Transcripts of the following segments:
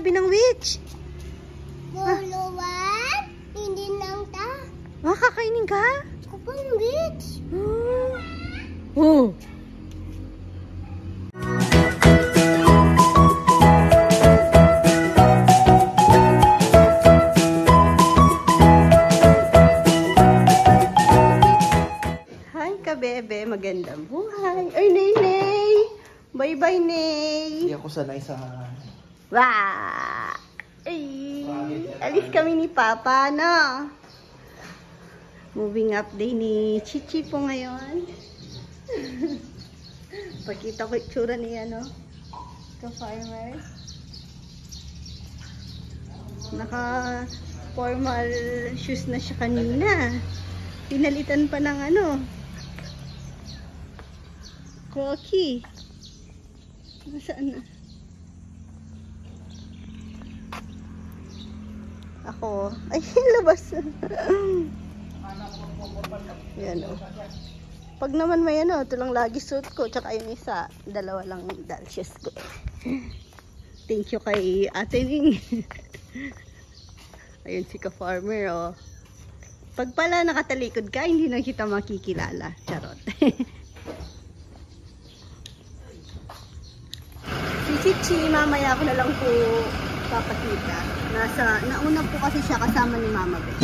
sabi ng witch? Buluwan? Hindi lang ta. Kakainin ka? Kapag witch. Oh. Hi kabebe, magandang buhay. Ay, Nay! Bye-bye, Nay! Hindi ako sanay sa... Wah! Ay, alis kami ni Papa, no? Moving up day ni Chichi po ngayon. Pagkita ko itsura niya, no? Ka-farmer. Naka-formal shoes na siya kanina. Pinalitan pa ng ano? Crocky. Nasaan na? Ako. Ay, labas. Yan o. Pag naman may ano, ito lang lagi suit ko. Tsaka yung isa, dalawa lang dalsias ko. Thank you kay Ate Ning. Ayun si ka-farmer o. Pag pala nakatalikod ka, hindi na kita makikilala. Charot. Si Chichi, mamaya ko na lang po papakita. Nauna po kasi siya kasama ni Mama Beth.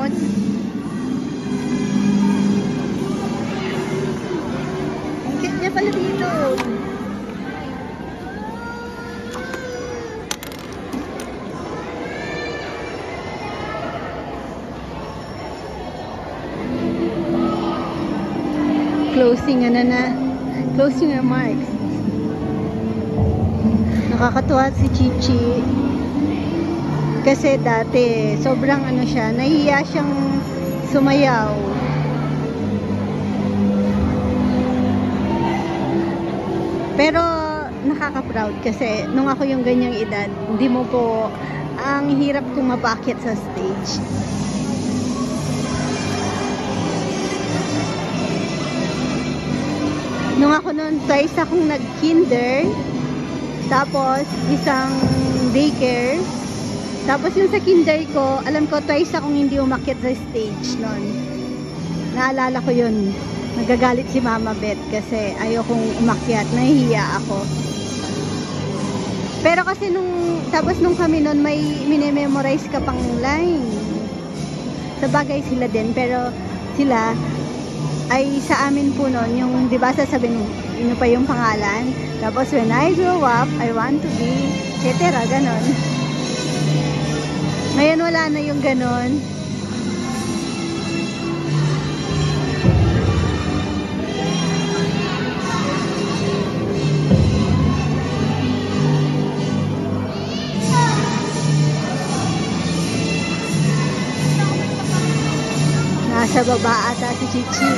doon. Ang cute niya pala dito. Closing remarks. Nakakatuwa si Chichi. Kasi dati, sobrang ano siya, nahiya siyang sumayaw. Pero nakaka-proud kasi nung ako yung ganyang edad, hindi mo po, ang hirap kong mapakit sa stage. Nung ako noon, twice akong nag-kinder, tapos isang daycare, tapos yung sa kinder ko, alam ko twice akong hindi umakyat sa stage noon. Naalala ko yun. Nagagalit si Mama Beth kasi ayokong umakyat, nahihiya ako. Pero kasi tapos nung kami noon, may minememorize ka pang line. Sabagay sila din, pero sila, ay sa amin po noon, yung di ba sasabihin nyo pa yung pangalan, tapos when I grow up, I want to be, etc. Ganon. Ngayon wala na yung ganon. Nasa baba ata si Chichi.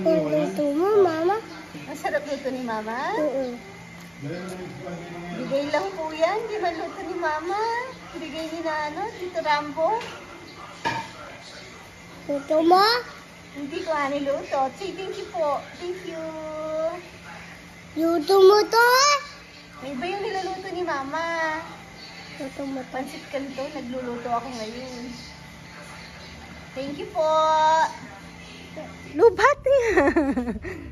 Luto mo, Mama? Masarap luto ni Mama? Oo. Bigay lang po yan. Di man luto ni Mama. Bigay ni na Tito Rambo. Luto mo? Hindi ko niluto. Say thank you po. Thank you. Luto mo to? May iba yung niluluto ni Mama. Luto mo to. Pansit kanto. Nagluluto ako ngayon. Thank you po. Lubat nga.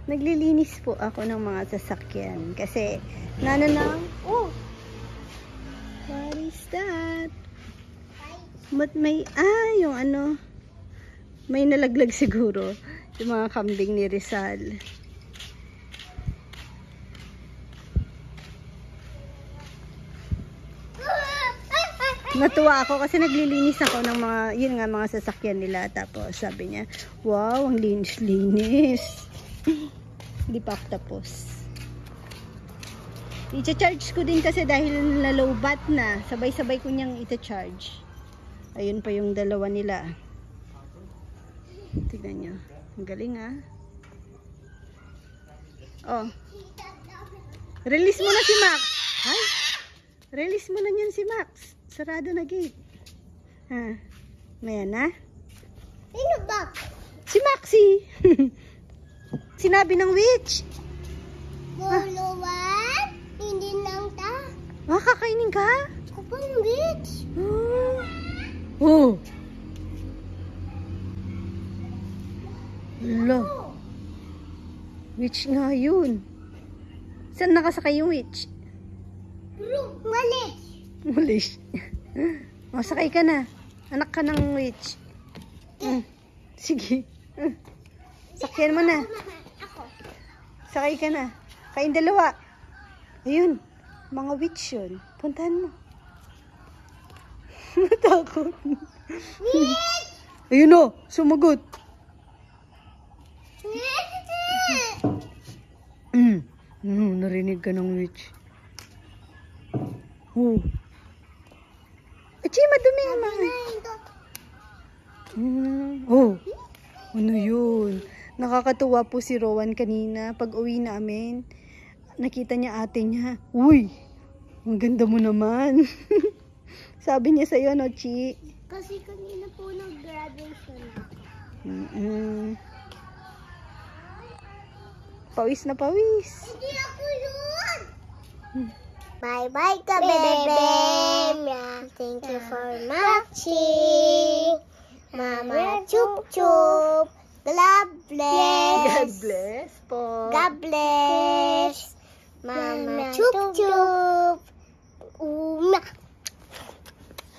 Naglilinis po ako ng mga sasakyan. Kasi, oh, what is that? But may, yung ano, may nalaglag siguro. Yung mga kambing ni Rizal. Natuwa ako kasi naglilinis ako ng mga, yun nga, mga sasakyan nila. Tapos sabi niya, wow, ang linis-linis. Hindi pa ako tapos. I-charge ko din kasi dahil na low bat na. Sabay-sabay ko niyang i-charge. Ayun pa yung dalawa nila. Tignan niyo. Ang galing Oh. Release mo na si Max. Ay. Release mo na niyan si Max. Sarado na gate. Mayan na. Sino ba? Si Maxi. Sinabi ng witch. Buluwan? Hindi nang ta. Kakainin ka? Kapang bitch. Oh. Lo. Witch nga yun. Saan nakasakay yung witch? Mali. Mulish. Masakay ka na. Anak ka ng witch. Sige. Sakyan mo na. Sakay ka na. Kain dalawa. Ayun. Mga witch yun. Puntahan mo. Matakot. Ayun o. Sumagot. Narinig ka ng witch. Chi, madumi nga mga. Ano yun? Nakakatuwa po si Rowan kanina. Pag uwi namin, nakita niya ate niya. Uy, ang ganda mo naman. Sabi niya sa'yo, no, Chi? Kasi kanina po nag-graduation ako. Pawis na pawis. Hindi ako yun! Bye-bye ka, bebe! Thank you for watching! Mama chup-chup! God bless! God bless po. God bless! Mama chup-chup!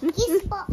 Kiss po!